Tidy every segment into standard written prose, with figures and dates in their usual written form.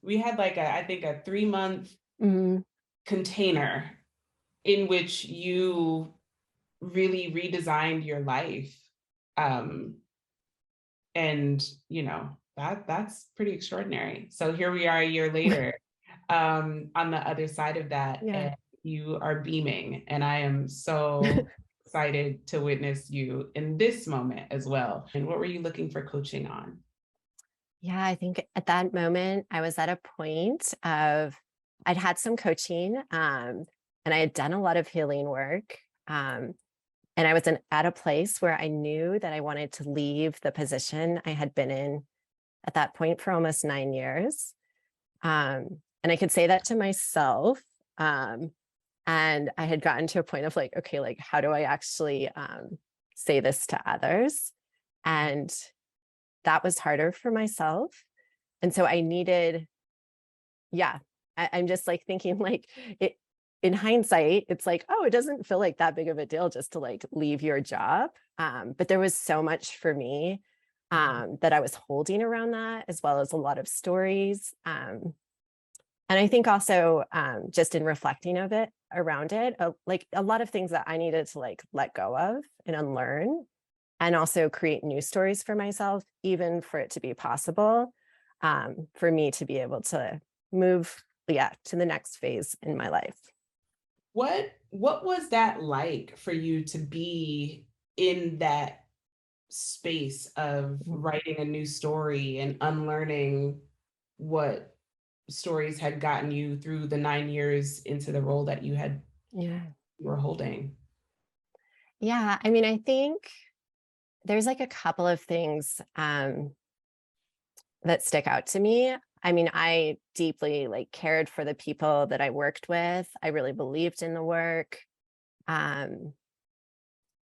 we had like I think a 3-month Mhm. container in which you really redesigned your life. Um, and that's pretty extraordinary. So here we are a year later, on the other side of that, Yeah. and you are beaming, and I am so excited to witness you in this moment as well. And what were you looking for coaching on? Yeah, I think at that moment, I was at a point of I'd had some coaching, and I had done a lot of healing work. And I was at a place where I knew that I wanted to leave the position I had been in at that point for almost 9 years. And I could say that to myself. Um, and I had gotten to a point of like, okay, like, how do I actually say this to others? And that was harder for myself. And so I needed, yeah, I'm just like thinking like it in hindsight, it's like, oh, it doesn't feel like that big of a deal just to like leave your job. But there was so much for me that I was holding around that, as well as a lot of stories. And I think also just in reflecting of it around it, like a lot of things that I needed to like let go of and unlearn, and also create new stories for myself, even for it to be possible for me to be able to move, yeah, to the next phase in my life. What was that like for you to be in that space of Mhm. writing a new story and unlearning what stories had gotten you through the 9 years into the role that Yeah. you were holding? Yeah. I mean, I think there's like a couple of things that stick out to me. I mean, I deeply like cared for the people that I worked with. I really believed in the work. Um,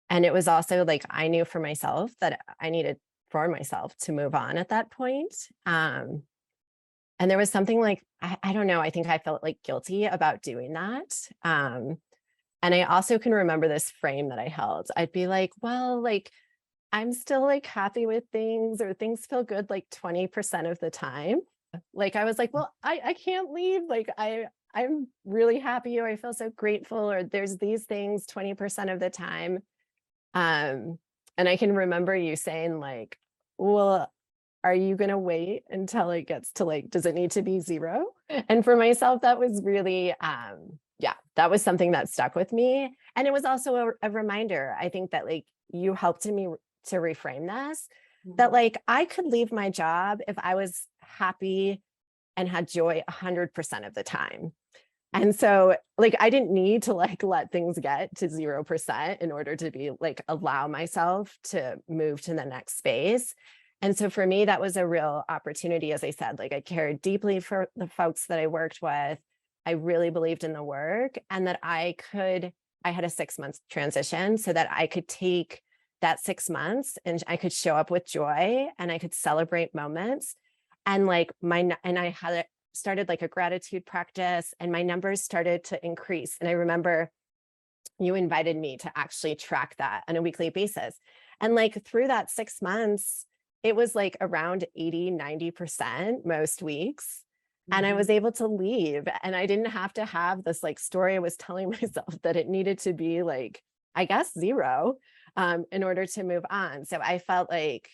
and it was also like I knew for myself that I needed for myself to move on at that point. And there was something like, I don't know, I think I felt like guilty about doing that. And I also can remember this frame that I held. I'd be like, well, like, I'm still like happy with things or things feel good like 20% of the time. Like I was like, well, I can't leave. Like I'm really happy or I feel so grateful or there's these things 20% of the time. Um, and I can remember you saying like, well, are you going to wait until it gets to like, does it need to be zero? And for myself, that was really, yeah, that was something that stuck with me. And it was also a reminder, I think that like you helped me to reframe this, that Mhm. like I could leave my job if I was happy and had joy 100% of the time. And so like I didn't need to like let things get to 0% in order to be like allow myself to move to the next space. And so for me, that was a real opportunity. As I said, like I cared deeply for the folks that I worked with. I really believed in the work and that I had a 6 month transition so that I could take that 6 months and I could show up with joy and I could celebrate moments. And like and I had started like a gratitude practice and my numbers started to increase. And I remember you invited me to actually track that on a weekly basis. And like through that 6 months, it was like around 80, 90% most weeks. And I Mhm. was able to leave and I didn't have to have this like story I was telling myself that it needed to be like, I guess, zero in order to move on. So I felt like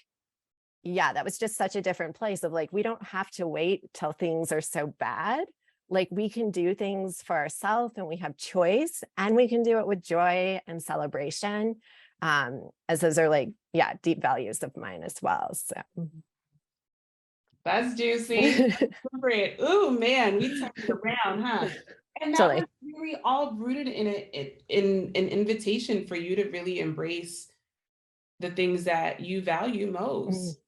yeah, that was just such a different place of like, we don't have to wait till things are so bad. Like we can do things for ourselves and we have choice and we can do it with joy and celebration. As those are like, yeah, deep values of mine as well. So That's juicy. Appropriate. Ooh, man, we turned it around, huh? And that was totally. really all rooted in an invitation for you to really embrace the things that you value Mm, most.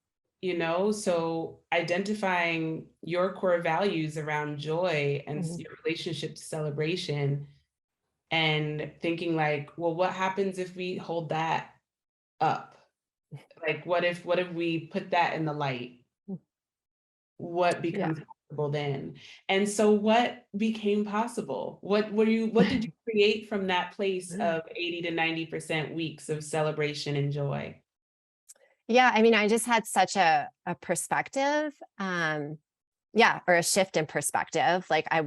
So identifying your core values around joy and mm, your relationship to celebration, and thinking like, well, what happens if we hold that up? Like, what if we put that in the light? mm. What Yeah. becomes possible then? And so what became possible? What did you create from that place of 80 to 90% weeks of celebration and joy? Yeah, I mean, I just had such a perspective. yeah, or a shift in perspective. Like I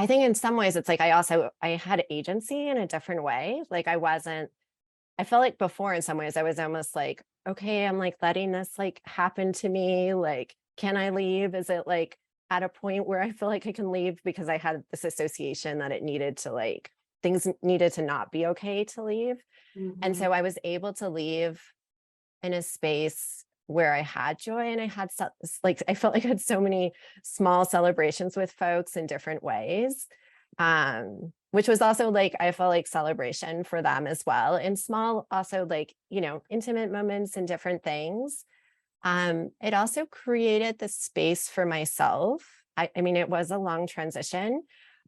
think in some ways it's like I had agency in a different way. Like I felt like before in some ways I was almost like, okay, I'm like letting this like happen to me. Like, can I leave? Is it like at a point where I feel like I can leave because I had this association that it needed to like things needed to not be okay to leave. And Mhm. so I was able to leave in a space where I had joy and I had like I felt like I had so many small celebrations with folks in different ways. Which was also like I felt like celebration for them as well. And small, also like, you know, intimate moments and different things. It also created the space for myself. I mean, it was a long transition.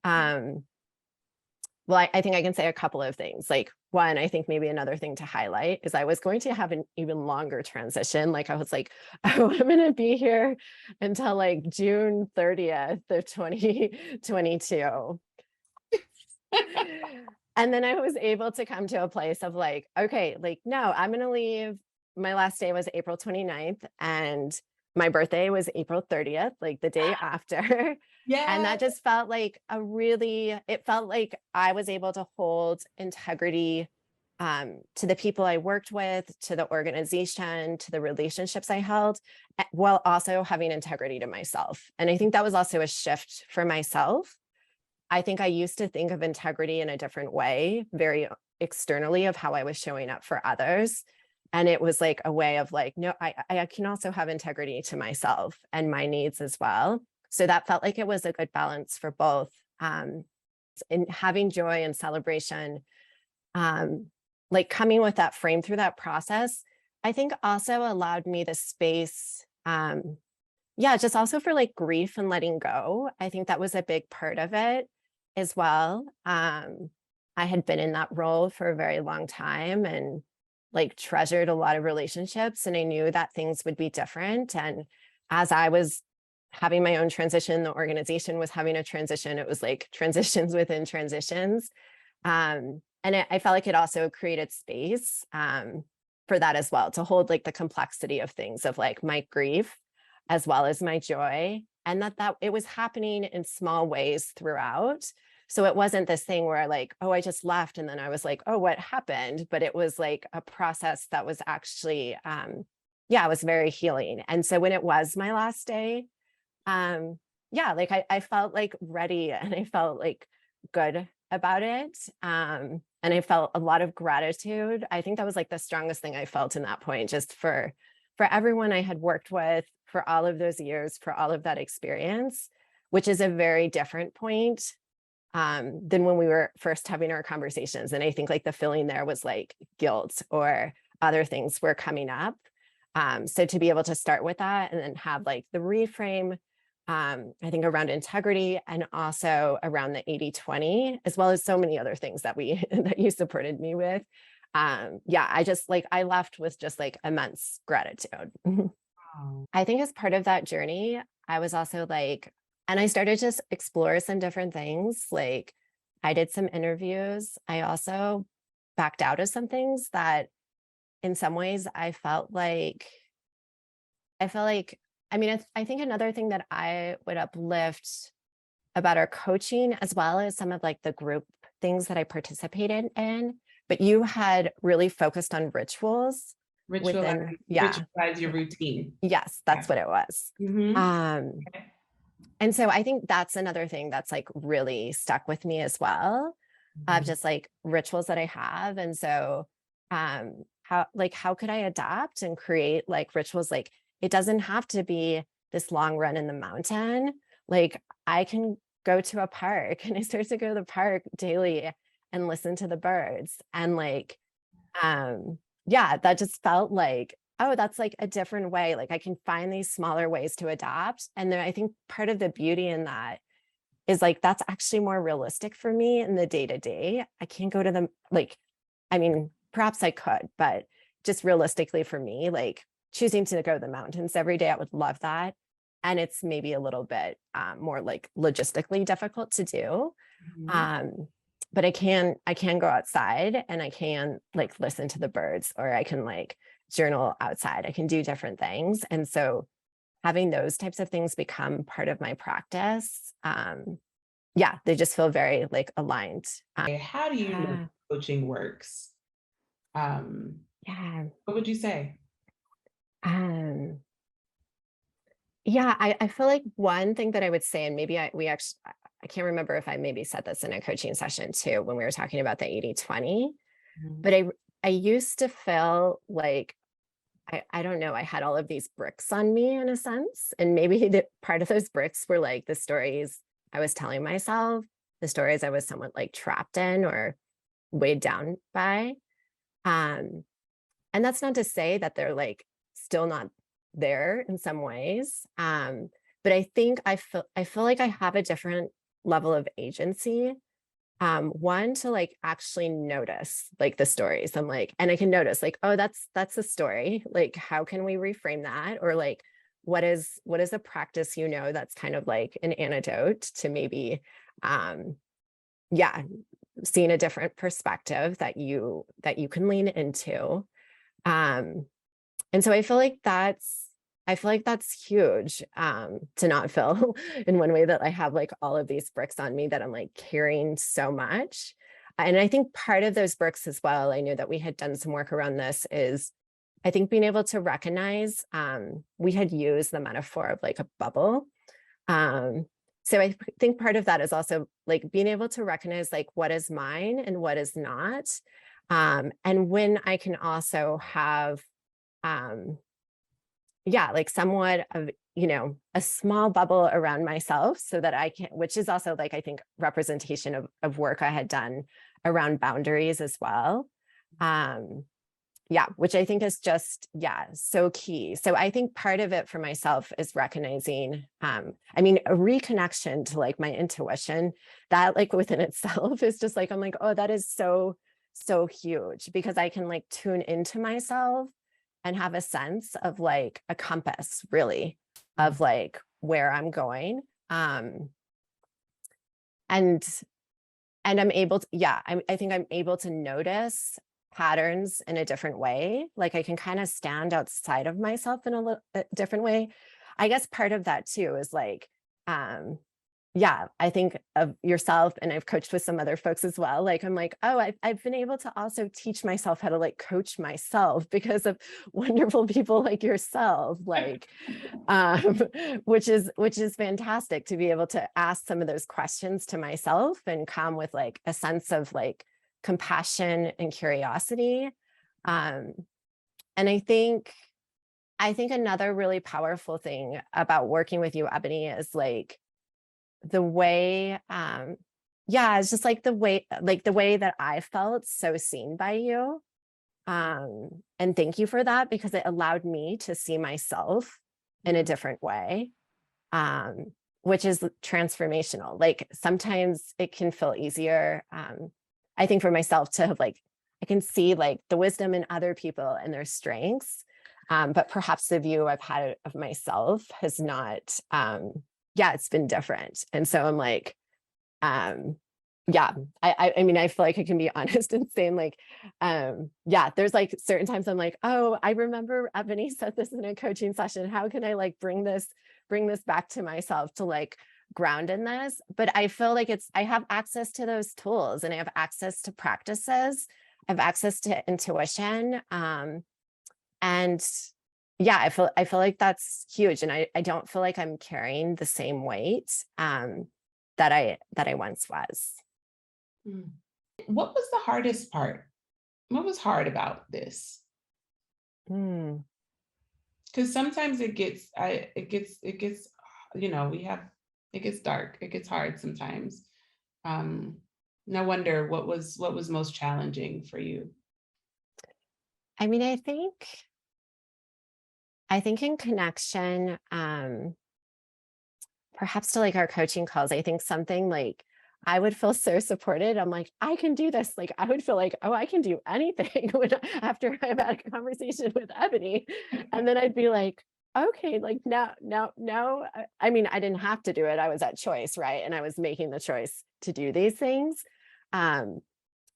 Um, well, I think I can say a couple of things. Like one, I think maybe another thing to highlight is I was going to have an even longer transition. Like I was like, oh, I'm going to be here until like June 30th of 2022. And then I was able to come to a place of like, okay, like, no, I'm going to leave. My last day was April 29th and my birthday was April 30th, like the day after. And Yeah. that just felt like it felt like I was able to hold integrity to the people I worked with, to the organization, to the relationships I held, while also having integrity to myself. And I think that was also a shift for myself. I think I used to think of integrity in a different way, very externally of how I was showing up for others. And it was like a way of like, no, I can also have integrity to myself and my needs as well. So that felt like it was a good balance for both. In having joy and celebration, um, like coming with that frame through that process, I think also allowed me the space. Yeah, just also for like grief and letting go. I think that was a big part of it as well. I had been in that role for a very long time and like treasured a lot of relationships, and I knew that things would be different. And as I was having my own transition, the organization was having a transition. It was like transitions within transitions. And I felt like it also created space for that as well, to hold like the complexity of things of like my grief as well as my joy, and that it was happening in small ways throughout. So it wasn't this thing where like, oh, I just left and then I was like, oh, what happened? But it was like a process that was actually yeah, it was very healing. And so when it was my last day, yeah, like I felt like ready and I felt like good about it. And I felt a lot of gratitude. I think that was like the strongest thing I felt in that point, just for everyone I had worked with for all of those years, for all of that experience, which is a very different point than when we were first having our conversations. And I think like the feeling there was like guilt or other things were coming up. So to be able to start with that and then have like the reframe, I think around integrity and also around the 80-20, as well as so many other things that that you supported me with. Yeah, I just like, I left with just like immense gratitude. Wow. I think as part of that journey, I was also like, and I started to just explore some different things. Like I did some interviews. I also backed out of some things that in some ways I felt like, I mean, I think another thing that I would uplift about our coaching, as well as some of like the group things that I participated in, but you had really focused on rituals within, yeah, Ritualize your routine. yes, that's Yeah. what it was. Mhm. Um, and so I think that's another thing that's like really stuck with me as well, of Mhm. just like rituals that I have. And so how could I adapt and create like rituals? Like it doesn't have to be this long run in the mountain. Like I can go to a park and I start to go to the park daily and listen to the birds. And like yeah, that just felt like, oh, that's like a different way. Like I can find these smaller ways to adapt. And then I think part of the beauty in that is like that's actually more realistic for me in the day to day. I can't go to them like, I mean, perhaps I could, but just realistically for me, like choosing to go to the mountains every day, I would love that. And it's maybe a little bit more like logistically difficult to do. Mhm. Um, but I can go outside and I can like listen to the birds, or I can like journal outside. I can do different things. And so having those types of things become part of my practice, yeah, they just feel very like aligned. How do you know Yeah, coaching works? Um, yeah, what would you say? um, yeah. I feel like one thing that I would say, and maybe we actually, I can't remember if I maybe said this in a coaching session too, when we were talking about the 80/20, Mhm. but I used to feel like I don't know, I had all of these bricks on me in a sense. And maybe the part of those bricks were like the stories I was telling myself, the stories I was somewhat like trapped in or weighed down by. Um, and that's not to say that they're like still not there in some ways. But I think I feel like I have a different level of agency. One to like actually notice like the stories. I'm like, and I can notice like, oh, that's a story. Like, how can we reframe that? Or like, what is a practice, that's kind of like an antidote to maybe yeah, seeing a different perspective that you can lean into. Um, and so I feel like that's huge, to not feel in one way that I have like all of these bricks on me that I'm like carrying so much. And I think part of those bricks as well, I knew that we had done some work around this, is I think being able to recognize, we had used the metaphor of like a bubble. Um, so think part of that is also like being able to recognize like what is mine and what is not. And when I can also have, um, yeah, like somewhat of, a small bubble around myself so that I can, which is also like, I think representation of work I had done around boundaries as well. Um, yeah, which I think is just, yeah, so key. So I think part of it for myself is recognizing, I mean, a reconnection to like my intuition, that like within itself is just like, I'm like, oh, that is so, so huge, because I can like tune into myself and have a sense of like a compass, really, of like where I'm going. And I'm able to, yeah, I think I'm able to notice patterns in a different way. Like I can kind of stand outside of myself in a different way. I guess part of that too is like, um, yeah, I think of yourself, and I've coached with some other folks as well. Like I'm like, oh, I've been able to also teach myself how to like coach myself because of wonderful people like yourself. Like, um, which is fantastic to be able to ask some of those questions to myself and come with like a sense of like compassion and curiosity. Um, and I think another really powerful thing about working with you, Ebony, is like the way, yeah, it's just like the way that I felt so seen by you. And thank you for that, because it allowed me to see myself in a different way, um, which is transformational. Like sometimes it can feel easier. I think for myself to have like, I can see like the wisdom in other people and their strengths. But perhaps the view I've had of myself has not, yeah, it's been different. And so I'm like, um, yeah, I mean, I feel like I can be honest and saying like, yeah, there's like certain times I'm like, oh, I remember Ebony said this in a coaching session. How can I like bring this back to myself to like ground in this? But I feel like I have access to those tools, and I have access to practices. I have access to intuition. And yeah, I feel like that's huge. And I don't feel like I'm carrying the same weight, that I once was. Mm. What was the hardest part? What was hard about this? Mm. Because sometimes we have, it gets dark, it gets hard sometimes. Um, no wonder what was most challenging for you. I mean, I think in connection, perhaps to like our coaching calls, I think something like I would feel so supported. I'm like, I can do this. Like I would feel like, oh, I can do anything after I've had a conversation with Ebony. And then I'd be like, okay, like now, I mean, I didn't have to do it. I was at choice, right? And I was making the choice to do these things. Um,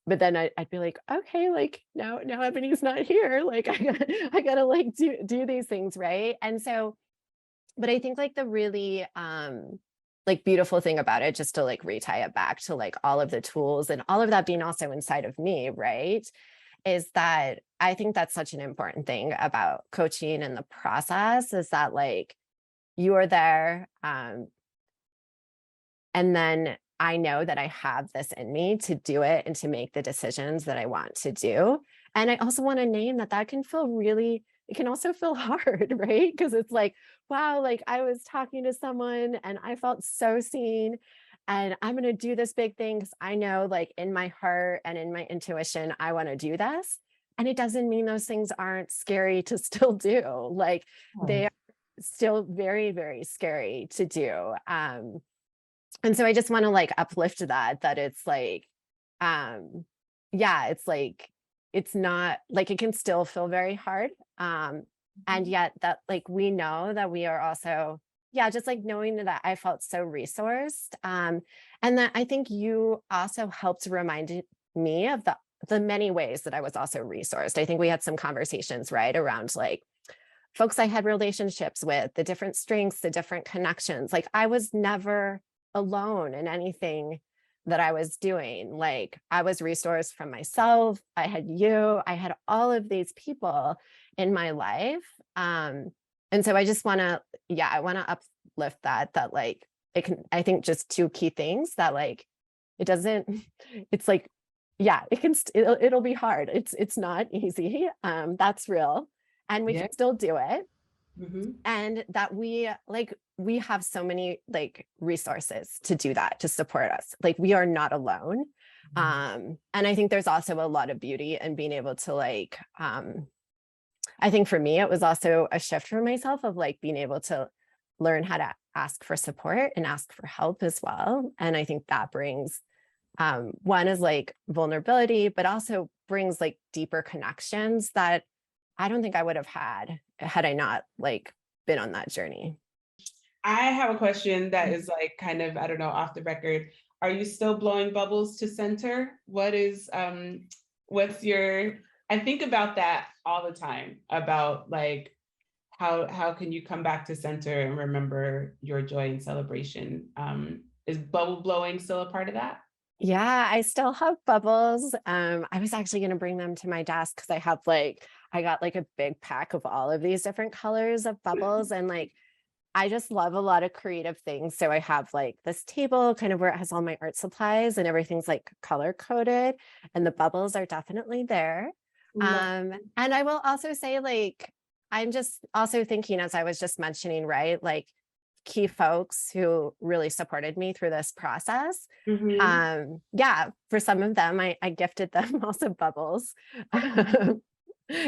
but then I'd be like, okay, like now Ebony's not here. Like I gotta like do these things, right? And so But I think like the really like beautiful thing about it, just to like retie it back to like all of the tools and all of that being also inside of me, right? Is that I think that's such an important thing about coaching and the process is that like you are there, and then I know that I have this in me to do it and to make the decisions that I want to do. And I also want to name that that can feel really, it can also feel hard, right? Because it's like, wow, like I was talking to someone and I felt so seen. And I'm going to do this big thing because I know, like, in my heart and in my intuition, I want to do this. And it doesn't mean those things aren't scary to still do. Like, they Oh, are still very, very scary to do. And so I just want to like uplift that it's like, yeah, it's like, it's not like it can still feel very hard. And mhm. yet that like we know that we are also, yeah, just like knowing that I felt so resourced. And that I think you also helped remind me of the many ways that I was also resourced. I think we had some conversations, right, around like folks I had relationships with, the different strengths, the different connections. Like I was never alone in anything that I was doing. Like I was resourced from myself. I had you, I had all of these people in my life. And so I just want to, yeah, I want to uplift that like it can, I think just two key things that like it doesn't, it's like, yeah, it can, it'll be hard. It's not easy. That's real. And we Yeah. can still do it. Mhm. And that we like we have so many like resources to do that, to support us. Like we are not alone. Mhm. And I think there's also a lot of beauty in being able to like I think for me it was also a shift for myself of like being able to learn how to ask for support and ask for help as well. And I think that brings one is like vulnerability, but also brings like deeper connections that I don't think I would have had I not like been on that journey. I have a question that is like kind of, I don't know, off the record. Are you still blowing bubbles to center? What's your, I think about that all the time about like how can you come back to center and remember your joy and celebration? Is bubble blowing still a part of that? Yeah, I still have bubbles. I was actually going to bring them to my desk because I got like a big pack of all of these different colors of bubbles, and like I just love a lot of creative things. So I have like this table kind of where it has all my art supplies and everything's like color coded, and the bubbles are definitely there. Love. And I will also say, like, I'm just also thinking, as I was just mentioning, right, like key folks who really supported me through this process. Mhm. Yeah, for some of them, I gifted them also bubbles.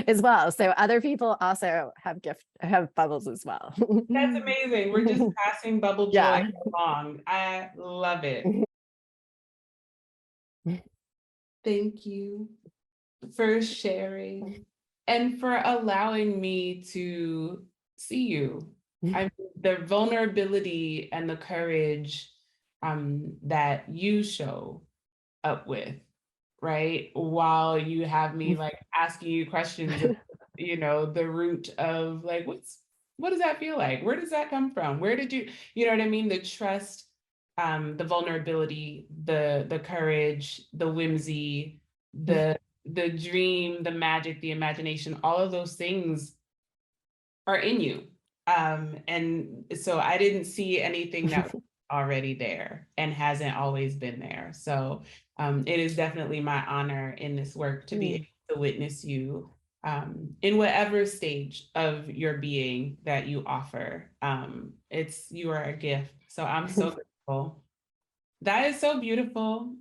As well. So other people also have bubbles as well. That's amazing. We're just passing bubble joy Yeah. along. I love it. Thank you for sharing and for allowing me to see you. The vulnerability and the courage that you show up with, right? While you have me like asking you questions of, the root of like, what does that feel like? Where does that come from? Where did you know what I mean? The trust, the vulnerability, the courage, the whimsy, the dream, the magic, the imagination, all of those things are in you. And so I didn't see anything that was already there and hasn't always been there. So it is definitely my honor in this work to be able to witness you in whatever stage of your being that you offer. You are a gift. So I'm so grateful. That is so beautiful.